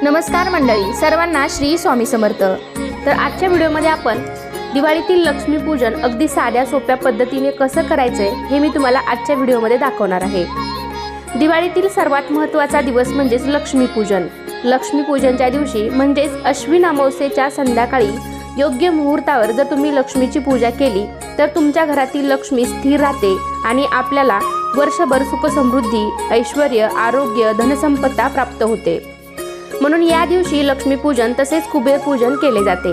नमस्कार मंडळी, सर्वांना श्री स्वामी समर्थ। तर आजच्या व्हिडिओमध्ये आपण दिवाळीतील लक्ष्मीपूजन अगदी साध्या सोप्या पद्धतीने कसं करायचंय हे मी तुम्हाला आजच्या व्हिडिओमध्ये दाखवणार आहे। दिवाळीतील सर्वात महत्त्वाचा दिवस म्हणजे लक्ष्मीपूजन। लक्ष्मीपूजनच्या दिवशी म्हणजेच अश्विन अमावस्येच्या संध्याकाळी योग्य मुहूर्तावर जर तुम्ही लक्ष्मीची पूजा केली तर तुमच्या घरातील लक्ष्मी स्थिर राहते आणि आपल्याला वर्षभर सुख समृद्धी, ऐश्वर्य, आरोग्य, धनसंपदा प्राप्त होते। म्हणून या दिवशी लक्ष्मीपूजन तसेच कुबेर पूजन केले जाते।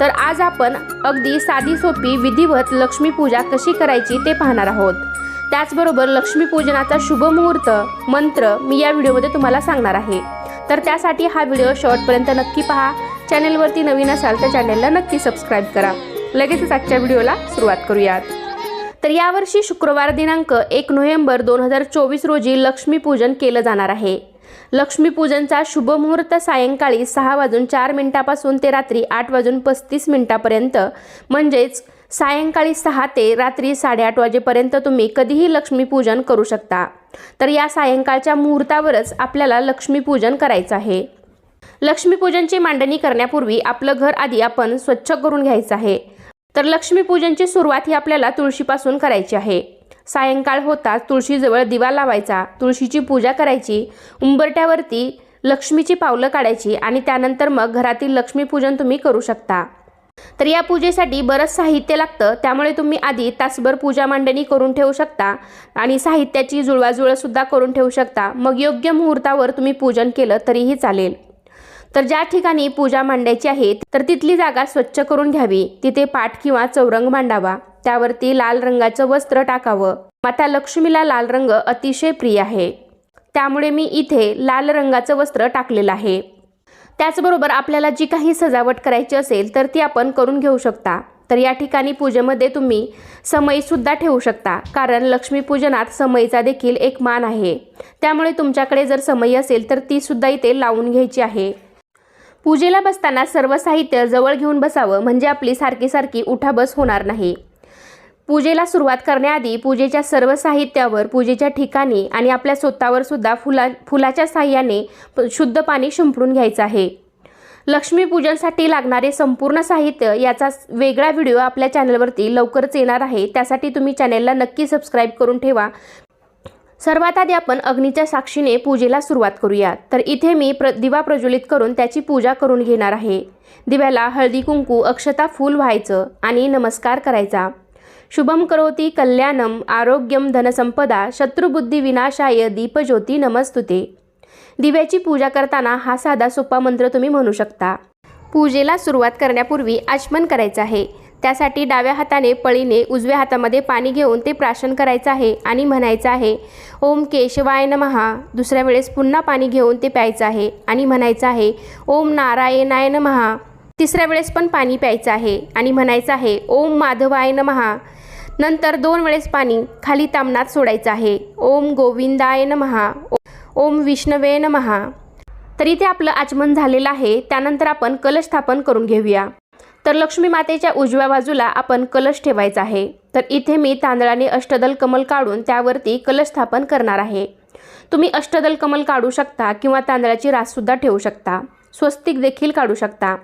तर आज आपण अगदी साधी सोपी विधिवत लक्ष्मी पूजा कशी करायची ते पाहणार आहोत। त्याचबरोबर लक्ष्मीपूजनाचा शुभ मुहूर्त मंत्र मी या व्हिडिओमध्ये तुम्हाला सांगणार आहे। तर त्यासाठी हा व्हिडिओ शेवटपर्यंत नक्की पहा। चॅनलवरती नवीन असाल तर चॅनलला नक्की सबस्क्राइब करा। लगेचच आजच्या व्हिडिओला सुरुवात करूयात। तर यावर्षी शुक्रवार दिनांक 1 नोव्हेंबर 2024 रोजी लक्ष्मीपूजन केलं जाणार आहे। लक्ष्मीपूजनचा शुभ मुहूर्त सायंकाळी 6:04 पासून ते रात्री 8:35 पर्यंत, म्हणजेच सायंकाळी 6 ते रात्री 8:30 वाजेपर्यंत तुम्ही कधीही लक्ष्मीपूजन करू शकता। तर या सायंकाळच्या मुहूर्तावरच आपल्याला लक्ष्मीपूजन करायचं आहे। लक्ष्मीपूजनची मांडणी करण्यापूर्वी आपलं घर आधी आपण स्वच्छ करून घ्यायचं आहे। तर लक्ष्मीपूजनची सुरुवात ही आपल्याला तुळशीपासून करायची आहे। सायंकाळ होताच तुळशीजवळ दिवा लावायचा, तुळशीची पूजा करायची, उंबरठ्यावरती लक्ष्मीची पावलं काढायची आणि त्यानंतर मग घरातील लक्ष्मीपूजन तुम्ही करू शकता। तर या पूजेसाठी बरंच साहित्य लागतं, त्यामुळे तुम्ही आधी तासभर पूजा मांडणी करून ठेवू शकता आणि साहित्याची जुळवाजुळव सुद्धा करून ठेवू शकता। मग योग्य मुहूर्तावर तुम्ही पूजन केलं तरीही चालेल। तर ज्या ठिकाणी पूजा मांडायची आहे तर तिथली जागा स्वच्छ करून घ्यावी। तिथे पाट किंवा चौरंग मांडावा, त्यावरती लाल रंगाचं वस्त्र टाकावं। माता लक्ष्मीला लाल रंग अतिशय प्रिय आहे, त्यामुळे मी इथे लाल रंगाचं वस्त्र टाकलेलं आहे। त्याचबरोबर आपल्याला जी काही सजावट करायची असेल तर ती आपण करून घेऊ शकता। तर या ठिकाणी पूजेमध्ये तुम्ही समई सुद्धा ठेवू शकता, कारण लक्ष्मीपूजनात समईचा देखील एक मान आहे। त्यामुळे तुमच्याकडे जर समई असेल तर ती सुद्धा इथे लावून घ्यायची आहे। पूजेला बसताना सर्व साहित्य जवळ घेऊन बसावं, म्हणजे आपली सारखी उठाबस होणार नाही। पूजेला सुरुवात करण्याआधी पूजेच्या सर्व साहित्यावर, पूजेच्या ठिकाणी आणि आपल्या स्वतःवर सुद्धा फुलाच्या साह्याने शुद्ध पाणी शिंपडून घ्यायचं आहे। लक्ष्मीपूजनसाठी लागणारे संपूर्ण साहित्य याचा वेगळा व्हिडिओ आपल्या चॅनलवरती लवकरच येणार आहे, त्यासाठी तुम्ही चॅनलला नक्की सबस्क्राइब करून ठेवा। सर्वात आधी आपण अग्नीच्या साक्षीने पूजेला सुरुवात करूया। तर इथे मी दिवा प्रज्वलित करून त्याची पूजा करून घेणार आहे। दिव्याला हळदी कुंकू, अक्षता, फूल व्हायचं आणि नमस्कार करायचा। शुभम करोति कल्याणम आरोग्यम धनसंपदा शत्रुबुद्धी विनाशाय दीपज्योती नमस्तुते। दिव्याची पूजा करताना हा साधा सोपा मंत्र तुम्ही म्हणू शकता। पूजेला सुरुवात करण्यापूर्वी आचमन करायचं आहे। त्यासाठी डाव्या हाताने पळीने उजव्या हातामध्ये पाणी घेऊन ते प्राशन करायचं आहे आणि म्हणायचं आहे ओम केशवाय नमः। दुसऱ्या वेळेस पुन्हा पाणी घेऊन ते प्यायचं आहे आणि म्हणायचं आहे ओम नारायणाय नमः। तिसऱ्या वेळेस पण पाणी प्यायचं आहे आणि म्हणायचं आहे ओम माधवाय नमः। नंतर 2 वेळेस पाणी खाली तामणात सोडायचं आहे। ओम गोविंदाय नमः, ओम विष्णवे नमः। तर इथे आपलं आचमन झालेलं आहे। त्यानंतर आपण कलश स्थापन करून घेऊया। तर लक्ष्मी मातेच्या उजव्या बाजूला आपण कलश ठेवायचा आहे। तर इथे मी तांदळाने अष्टदल कमल काढून त्यावरती कलश स्थापन करणार आहे। तुम्ही अष्टदल कमल काढू शकता किंवा तांदळाची रास सुद्धा ठेवू शकता, स्वस्तिक देखील काढू शकता,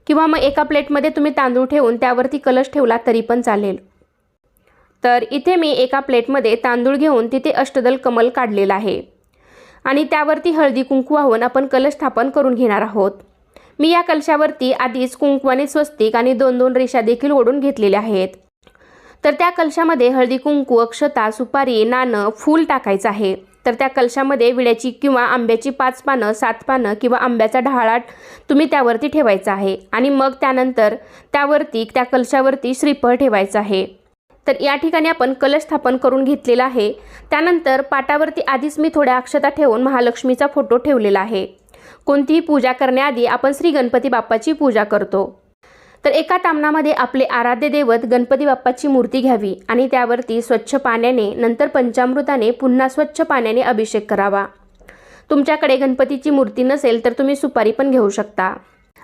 किंवा मग एका प्लेटमध्ये तुम्ही तांदूळ ठेवून त्यावरती कलश ठेवला तरी पण चालेल। तर इथे मी एका प्लेटमध्ये तांदूळ घेऊन तिथे अष्टदल कमल काढलेलं आहे आणि त्यावरती हळदी कुंकू वाहून आपण कलश स्थापन करून घेणार आहोत। मी या कलशावरती आधीच कुंकवाने स्वस्तिक आणि 2-2 रेषा देखील ओढून घेतलेल्या आहेत। तर त्या कलशामध्ये हळदी कुंकू, अक्षता, सुपारी, नाणं, फूल टाकायचं आहे। तर त्या कलशामध्ये विड्याची किंवा आंब्याची 5 पानं, 7 पानं किंवा आंब्याचा ढाळा तुम्ही त्यावरती ठेवायचा आहे आणि मग त्यानंतर त्यावरती त्या कलशावरती श्रीफळ ठेवायचं आहे। तर या ठिकाणी आपण कलश स्थापन करून घेतलेला आहे। त्यानंतर पाटावरती आधीच मी थोड्या अक्षता ठेवून महालक्ष्मीचा फोटो ठेवलेला आहे। कोणतीही पूजा करण्याआधी आपण श्री गणपती बाप्पाची पूजा करतो। तर एका तामणामध्ये आपले आराध्य दैवत गणपती बाप्पाची मूर्ती घ्यावी आणि त्यावरती स्वच्छ पाण्याने, नंतर पंचामृताने, पुन्हा स्वच्छ पाण्याने अभिषेक करावा। तुमच्याकडे गणपतीची मूर्ती नसेल तर तुम्ही सुपारी पण घेऊ शकता।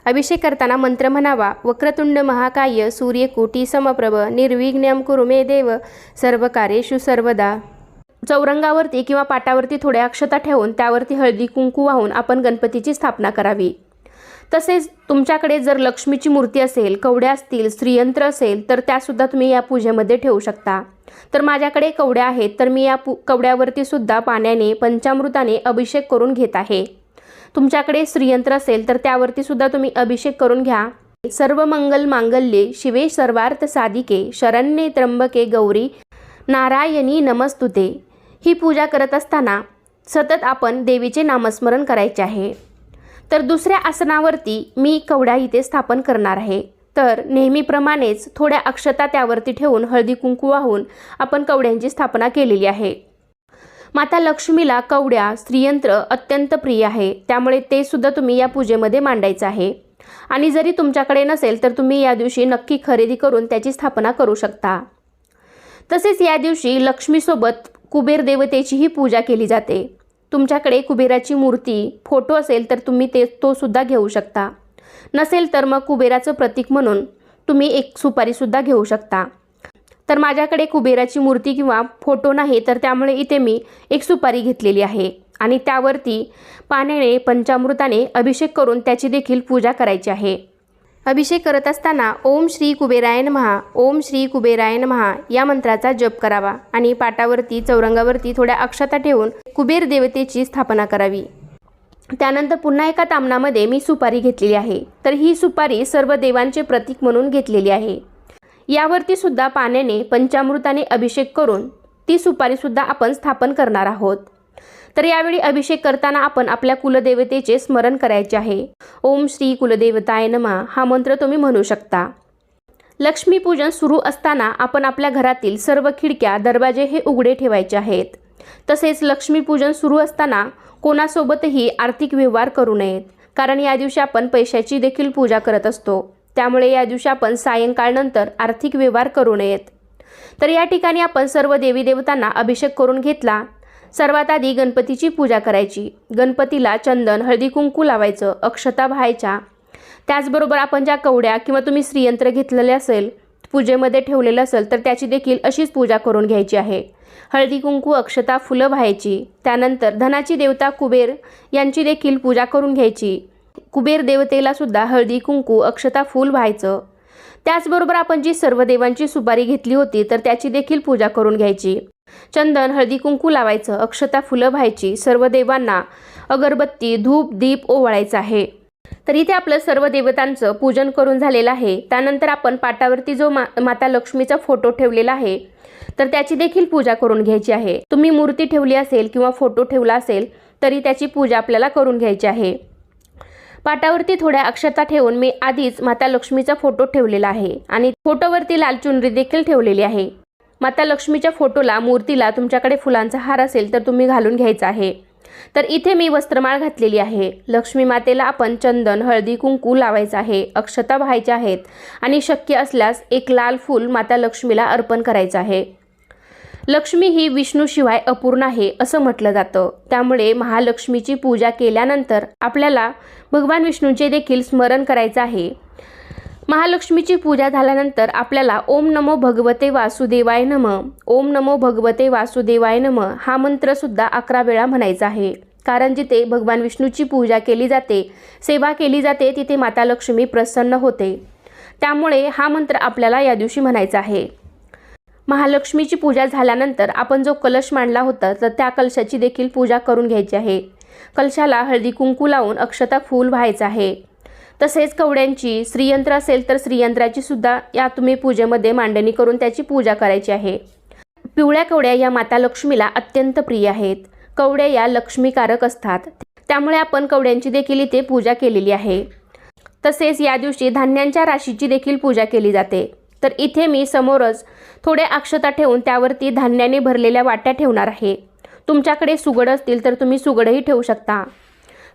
अभिषेक करताना मंत्र म्हणावा वक्रतुंड महाकाय सूर्यकोटी समप्रभ निर्विघ्नं कुरु मे देव सर्वकार्येषु सर्वदा। चौरंगावरती किंवा पाटावरती थोड्या अक्षता ठेवून त्यावरती हळदी कुंकू वाहून आपण गणपतीची स्थापना करावी। तसेच तुमच्याकडे जर लक्ष्मीची मूर्ती असेल, कवड्या असतील, श्रीयंत्र असेल तर त्यासुद्धा तुम्ही या पूजेमध्ये ठेवू शकता। तर माझ्याकडे कवड्या आहेत, तर मी या कवड्यावरती सुद्धा पाण्याने पंचामृताने अभिषेक करून घेत आहे। तुमच्याकडे श्रीयंत्र असेल तर त्यावरती सुद्धा तुम्ही अभिषेक करून घ्या। सर्व मंगल मांगल्ये शिवे सर्वार्थ साधिके शरण्ये त्र्यंबके गौरी नारायणी नमस्तुते। ही पूजा करत असताना सतत आपण देवीचे नामस्मरण करायचे आहे। तर दुसऱ्या आसनावरती मी कवड्या इथे स्थापन करणार आहे। तर नेहमीप्रमाणेच थोड्या अक्षता त्यावरती ठेवून हळदी कुंकू वाहून आपण कवड्यांची स्थापना केलेली आहे। माता लक्ष्मीला कवड्या, श्रीयंत्र अत्यंत प्रिय आहे, त्यामुळे ते सुद्धा तुम्ही या पूजेमध्ये मांडायचं आहे। आणि जरी तुमच्याकडे नसेल तर तुम्ही या दिवशी नक्की खरेदी करून त्याची स्थापना करू शकता। तसेच या दिवशी लक्ष्मीसोबत कुबेर देवतेचीही पूजा केली जाते। तुमच्याकडे कुबेराची मूर्ती, फोटो असेल तर तुम्ही तो सुद्धा घेऊ शकता। नसेल तर मग कुबेराचं प्रतीक म्हणून तुम्ही एक सुपारीसुद्धा घेऊ शकता। तर माझ्याकडे कुबेराची मूर्ती किंवा फोटो नाही, तर त्यामुळे इथे मी एक सुपारी घेतलेली आहे आणि त्यावरती पाण्याने पंचामृताने अभिषेक करून त्याची देखील पूजा करायची आहे। अभिषेक करत असताना ओम श्री कुबेराय नमः, ओम श्री कुबेराय नमः या मंत्राचा जप करावा आणि पाटावरती चौरंगावरती थोड्या अक्षता ठेवून कुबेर देवतेची स्थापना करावी। त्यानंतर पुन्हा एका तामणामध्ये मी सुपारी घेतलेली आहे, तर ही सुपारी सर्व देवांचे प्रतीक म्हणून घेतलेली आहे। यावरती सुद्धा पाण्याने पंचामृताने अभिषेक करून ती सुपारी सुद्धा आपण स्थापन करणार आहोत। तर यावेळी अभिषेक करताना आपण आपल्या कुलदेवतेचे स्मरण करायचे आहे। ओम श्री कुलदेवताय नमः हा मंत्र तुम्ही म्हणू शकता। लक्ष्मीपूजन सुरू असताना आपण आपल्या घरातील सर्व खिडक्या, दरवाजे हे उघडे ठेवायचे आहेत। तसेच लक्ष्मीपूजन सुरू असताना कोणासोबतही आर्थिक व्यवहार करू नयेत, कारण या दिवशी आपण पैशाची देखील पूजा करत असतो। त्यामुळे या दिवशी आपण सायंकाळनंतर आर्थिक व्यवहार करू नयेत। तर या ठिकाणी आपण सर्व देवी देवतांना अभिषेक करून घेतला। सर्वात आधी गणपतीची पूजा करायची। गणपतीला चंदन, हळदी कुंकू लावायचं, अक्षता वाहायच्या। त्याचबरोबर आपण ज्या कवड्या किंवा तुम्ही श्रीयंत्र घेतलेले असेल, पूजेमध्ये ठेवलेलं असेल तर त्याची देखील अशीच पूजा करून घ्यायची आहे। हळदी कुंकू, अक्षता, फुलं वाहायची। त्यानंतर धनाची देवता कुबेर यांची देखील पूजा करून घ्यायची। कुबेर देवतेला सुद्धा हळदी कुंकू, अक्षता, फूल वाहायचं। त्याचबरोबर आपण जी सर्व देवांची सुपारी घेतली होती तर त्याची देखील पूजा करून घ्यायची। चंदन, हळदी कुंकू लावायचं, अक्षता, फुलं वाहायची। सर्व देवांना अगरबत्ती, धूप, दीप ओवाळायचा आहे। तर इथे आपलं सर्व देवतांचं पूजन करून झालेलं आहे। त्यानंतर आपण पाटावरती जो माता लक्ष्मीचा फोटो ठेवलेला आहे तर त्याची देखील पूजा करून घ्यायची आहे। तुम्ही मूर्ती ठेवली असेल किंवा फोटो ठेवला असेल तरी त्याची पूजा आपल्याला करून घ्यायची आहे। पाटावरती थोड्या अक्षता ठेवून मी आधीच माता लक्ष्मीचा फोटो ठेवलेला आहे आणि फोटोवरती लाल चुनरी देखील ठेवलेली आहे। माता लक्ष्मीच्या फोटोला, मूर्तीला तुमच्याकडे फुलांचा हार असेल तर तुम्ही घालून घ्यायचा आहे। तर इथे मी वस्त्रमाळ घातलेली आहे। लक्ष्मी मातेला आपण चंदन, हळदी कुंकू लावायचं आहे, अक्षता वाहायच्या आहेत आणि शक्य असल्यास एक लाल फूल माता लक्ष्मीला अर्पण करायचं आहे। लक्ष्मी ही विष्णूशिवाय अपूर्ण आहे असं म्हटलं जातं। त्यामुळे महालक्ष्मीची पूजा केल्यानंतर आपल्याला भगवान विष्णूचे देखील स्मरण करायचं आहे। महालक्ष्मीची पूजा झाल्यानंतर आपल्याला ओम नमो भगवते वासुदेवाय नमः, ओम नमो भगवते वासुदेवाय नमः हा मंत्रसुद्धा 11 वेळा म्हणायचा आहे। कारण जिथे भगवान विष्णूची पूजा केली जाते, सेवा केली जाते, तिथे माता लक्ष्मी प्रसन्न होते। त्यामुळे हा मंत्र आपल्याला या दिवशी म्हणायचा आहे। महालक्ष्मीची पूजा झाल्यानंतर आपण जो कलश मांडला होता तर त्या कलशाची देखील पूजा करून घ्यायची आहे। कलशाला हळदी कुंकू लावून अक्षता, फूल वाहायचं आहे। तसेच कवड्यांची, श्रीयंत्र असेल तर श्रीयंत्राची सुद्धा या तुम्ही पूजेमध्ये मांडणी करून त्याची पूजा करायची आहे। पिवळ्या कवड्या या माता लक्ष्मीला अत्यंत प्रिय आहेत। कवड्या या लक्ष्मीकारक असतात, त्यामुळे आपण कवड्यांची देखील इथे पूजा केलेली आहे। तसेच या दिवशी धान्यांच्या राशीची देखील पूजा केली जाते। तर इथे मी समोरच थोडे अक्षता ठेवून त्यावरती धान्याने भरलेल्या वाट्या ठेवणार आहे। तुमच्याकडे सुगड असतील तर तुम्ही सुगडही ठेवू शकता।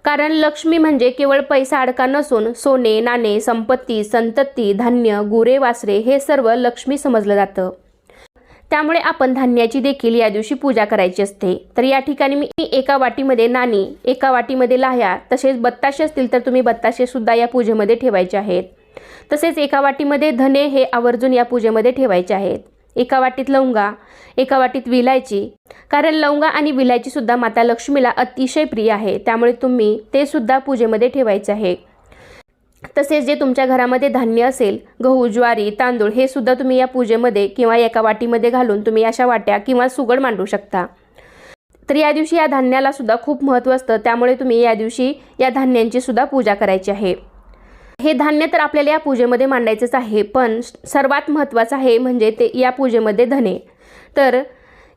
कारण लक्ष्मी म्हणजे केवळ पैसा अडका नसून सोने, नाणे, संपत्ती, संतती, धान्य, गुरे, वासरे हे सर्व लक्ष्मी समजलं जातं। त्यामुळे आपण धान्याची देखील या दिवशी पूजा करायची असते। तर या ठिकाणी मी एका वाटीमध्ये नाणी, एका वाटीमध्ये लाह्या, तसेच बत्ताशे असतील तर तुम्ही बत्ताशे सुद्धा या पूजेमध्ये ठेवायचे आहेत। तसेच एका वाटीमध्ये धने हे आवर्जून या पूजेमध्ये ठेवायचे आहेत। एका वाटीत लवंगा, एका वाटीत विलायची, कारण लवंगा आणि विलायची सुद्धा माता लक्ष्मीला अतिशय प्रिय आहे, त्यामुळे तुम्ही ते सुद्धा पूजेमध्ये ठेवायचे आहे। तसेच जे तुमच्या घरामध्ये धान्य असेल, गहू, ज्वारी, तांदूळ हे सुद्धा तुम्ही या पूजेमध्ये किंवा एका वाटीमध्ये घालून तुम्ही अशा वाट्या किंवा सुगड मांडू शकता। तर या दिवशी या धान्याला सुद्धा खूप महत्त्व असतं, त्यामुळे तुम्ही या दिवशी या धान्यांची सुद्धा पूजा करायची आहे। हे धान्य तर आपल्याला या पूजेमध्ये मांडायचंच आहे, पण सर्वात महत्त्वाचं आहे म्हणजे ते या पूजेमध्ये धने। तर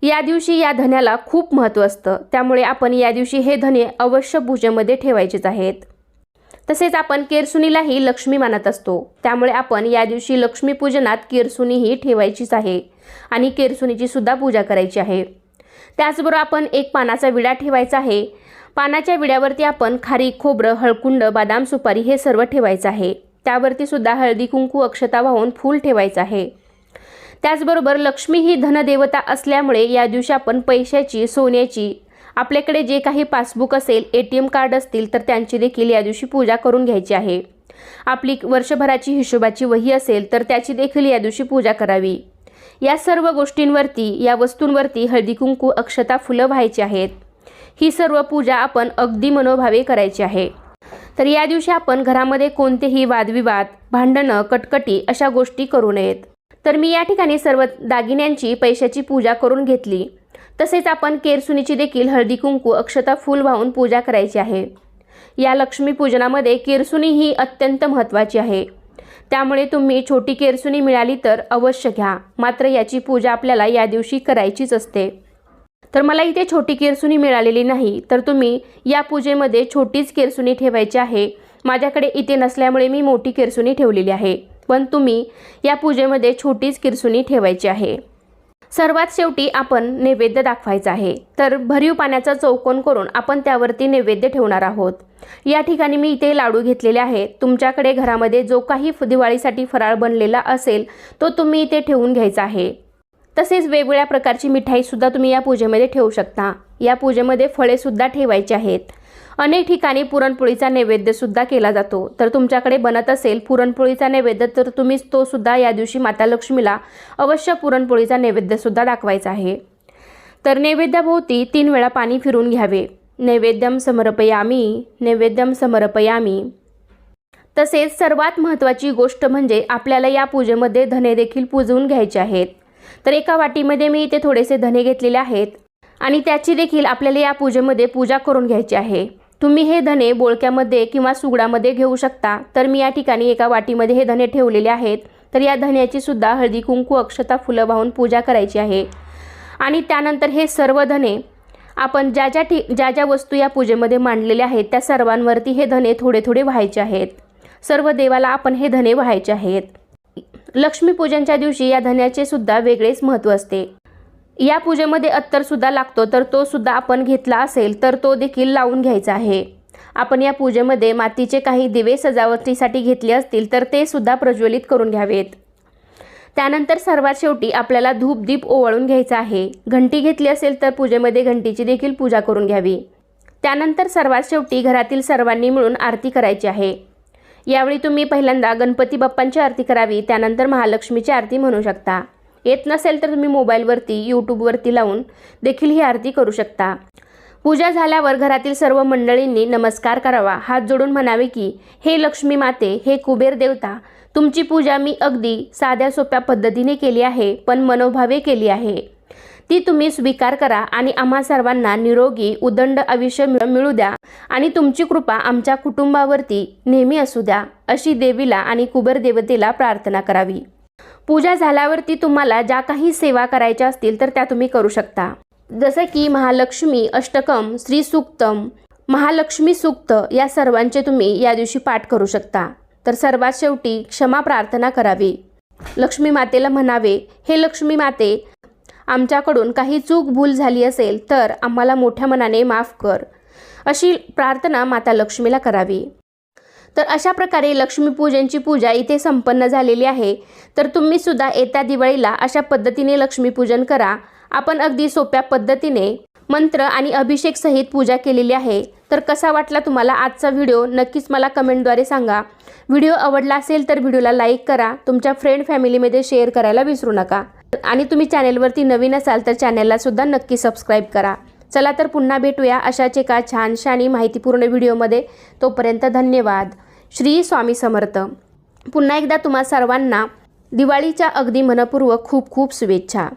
या दिवशी या धन्याला खूप महत्त्व असतं, त्यामुळे आपण या दिवशी हे धने अवश्य पूजेमध्ये ठेवायचेच आहेत। तसेच आपण केरसुणीलाही लक्ष्मी मानत असतो, त्यामुळे आपण या दिवशी लक्ष्मीपूजनात केरसुणीही ठेवायचीच आहे आणि केरसुणीची सुद्धा पूजा करायची आहे। त्याचबरोबर आपण एक पानाचा विडा ठेवायचा आहे। पानाच्या विड्यावरती आपण खारीक, खोबरं, हळकुंड, बदाम, सुपारी हे सर्व ठेवायचं आहे। त्यावरती सुद्धा हळदी, कुंकू, अक्षता वाहून फूल ठेवायचं आहे। त्याचबरोबर लक्ष्मी ही धनदेवता असल्यामुळे या दिवशी आपण पैशाची, सोन्याची, आपल्याकडे जे काही पासबुक असेल, ATM कार्ड असतील तर त्यांची देखील या दिवशी पूजा करून घ्यायची आहे। आपली वर्षभराची हिशोबाची वही असेल तर त्याची देखील या दिवशी पूजा करावी। या सर्व गोष्टींवरती, या वस्तूंवरती हळदी, कुंकू, अक्षता, फुलं व्हायची आहेत। ही सर्व पूजा आपण अगदी मनोभावे करायची आहे। तर या दिवशी आपण घरामध्ये कोणतेही वादविवाद, भांडणं, कटकटी अशा गोष्टी करू नयेत। तर मी या ठिकाणी सर्व दागिन्यांची, पैशाची पूजा करून घेतली। तसेच आपण केरसुणीची देखील हळदी, कुंकू, अक्षता, फूल वाहून पूजा करायची आहे। या लक्ष्मी पूजनामध्ये केरसुणी ही अत्यंत महत्त्वाची आहे, त्यामुळे तुम्ही छोटी केरसुणी मिळाली तर अवश्य घ्या, मात्र याची पूजा आपल्याला या दिवशी करायचीच असते। तर मला इथे छोटी केरसुणी मिळालेली नाही, तर तुम्ही या पूजेमध्ये छोटीच केरसुणी ठेवायची आहे। माझ्याकडे इथे नसल्यामुळे मी मोठी केरसुणी ठेवलेली आहे, पण तुम्ही या पूजेमध्ये छोटीच केरसुणी ठेवायची आहे। सर्वात शेवटी आपण नैवेद्य दाखवायचा आहे। तर भरीव पाण्याचा चौकोन करून आपण त्यावरती नैवेद्य ठेवणार आहोत। या ठिकाणी मी इथे लाडू घेतलेले आहेत। तुमच्याकडे घरामध्ये जो काही दिवाळीसाठी फराळ बनलेला असेल तो तुम्ही इथे ठेवून घ्यायचा आहे। तसेच वेगवेगळ्या प्रकारची मिठाई सुद्धा तुम्ही या पूजेमध्ये ठेवू शकता। या पूजेमध्ये फळे सुद्धा ठेवायची आहेत। अनेक ठिकाणी पुरणपोळीचा नैवेद्य सुद्धा केला जातो, तर तुमच्याकडे बनत असेल पुरणपोळीचा नैवेद्य तर तुम्ही तो सुद्धा या दिवशी माता लक्ष्मीला अवश्य पुरणपोळीचा नैवेद्य सुद्धा दाखवायचा आहे। तर नैवेद्याभोवती 3 वेळा पाणी फिरून घ्यावे। नैवेद्यम समर्पयामी, नैवेद्यम समर्पयामी। तसेच सर्वात महत्त्वाची गोष्ट म्हणजे आपल्याला या पूजेमध्ये धने देखील पूजवून घ्यायचे आहेत। तर एका वाटीमध्ये मी इथे थोडेसे धने घेतलेले आहेत आणि त्याची देखील आपल्याला या पूजेमध्ये पूजा करून घ्यायची आहे। तुम्ही हे धने बोळक्यामध्ये किंवा सुगडामध्ये घेऊ शकता। तर मी या ठिकाणी एका वाटीमध्ये हे धने ठेवलेले आहेत। तर या धन्याची सुद्धा हळदी, कुंकू, अक्षता, फुलं वाहून पूजा करायची आहे। आणि त्यानंतर हे सर्व धने आपण ज्या ज्या वस्तू या पूजेमध्ये मांडलेल्या आहेत त्या सर्वांवरती हे धने थोडे थोडे व्हायचे आहेत। सर्व देवाला आपण हे धने व्हायचे आहेत। लक्ष्मीपूजनच्या दिवशी या धन्याचे सुद्धा वेगळेच महत्त्व असते। या पूजेमध्ये अत्तर सुद्धा लागतो, तर तो सुद्धा आपण घेतला असेल तर तो देखील लावून घ्यायचा आहे। आपण या पूजेमध्ये मातीचे काही दिवे सजावटीसाठी घेतले असतील तर ते सुद्धा प्रज्वलित करून घ्यावेत। त्यानंतर सर्वात शेवटी आपल्याला धूप दीप ओवाळून घ्यायचा आहे। घंटी घेतली असेल तर पूजेमध्ये घंटीची देखील पूजा करून घ्यावी। त्यानंतर सर्वात शेवटी घरातील सर्वांनी मिळून आरती करायची आहे। यावेळी तुम्ही पहिल्यांदा गणपती बाप्पांची आरती करावी, त्यानंतर महालक्ष्मीची आरती म्हणू शकता। येत नसेल तर तुम्ही मोबाईलवरती, यूट्यूबवरती लावून देखील ही आरती करू शकता। पूजा झाल्यावर घरातील सर्व मंडळींनी नमस्कार करावा, हात जोडून म्हणावे की हे लक्ष्मी माते, हे कुबेर देवता, तुमची पूजा मी अगदी साध्या सोप्या पद्धतीने केली आहे, पण मनोभावे केली आहे। ती तुम्ही स्वीकार करा आणि आम्हा सर्वांना निरोगी उदंड आयुष्य मिळू द्या आणि तुमची कृपा आमच्या कुटुंबावरती नेहमी असू द्या, अशी देवीला आणि कुबेर देवतेला प्रार्थना करावी। पूजा झाल्यावरती तुम्हाला ज्या काही सेवा करायच्या असतील तर त्या तुम्ही करू शकता, जसे की महालक्ष्मी अष्टकम, श्री सूक्तम, महालक्ष्मी सूक्त या सर्वांचे तुम्ही या दिवशी पाठ करू शकता। तर सर्वात शेवटी क्षमा प्रार्थना करावी। लक्ष्मी मातेला म्हणावे, हे लक्ष्मी माते, आमच्याकडून काही चूक भूल झाली असेल तर आम्हाला मोठ्या मनाने माफ कर, अशी प्रार्थना माता लक्ष्मीला करावी। तर अशा प्रकारे लक्ष्मीपूजनची पूजा इथे संपन्न झालेली आहे। तर तुम्ही सुद्धा येत्या दिवाळीला अशा पद्धतीने लक्ष्मीपूजन करा। आपण अगदी सोप्या पद्धतीने मंत्र आणि अभिषेक सहित पूजा केलेली आहे। तर कसा वाटला तुम्हाला आजचा व्हिडिओ नक्कीच मला कमेंटद्वारे सांगा। व्हिडिओ आवडला असेल तर व्हिडिओला लाईक करा, तुमच्या फ्रेंड फॅमिलीमध्ये शेअर करायला विसरू नका। आणि तुम्ही चॅनेलवरती नवीन असाल तर चॅनेलला सुद्धा नक्की सबस्क्राईब करा। चला तर पुन्हा भेटूया अशाच एका छानशा आणि माहितीपूर्ण व्हिडिओमध्ये। तोपर्यंत धन्यवाद। श्री स्वामी समर्थ। पुन्हा एकदा तुम्हा सर्वांना दिवाळीच्या अगदी मनपूर्वक खूप खूप शुभेच्छा।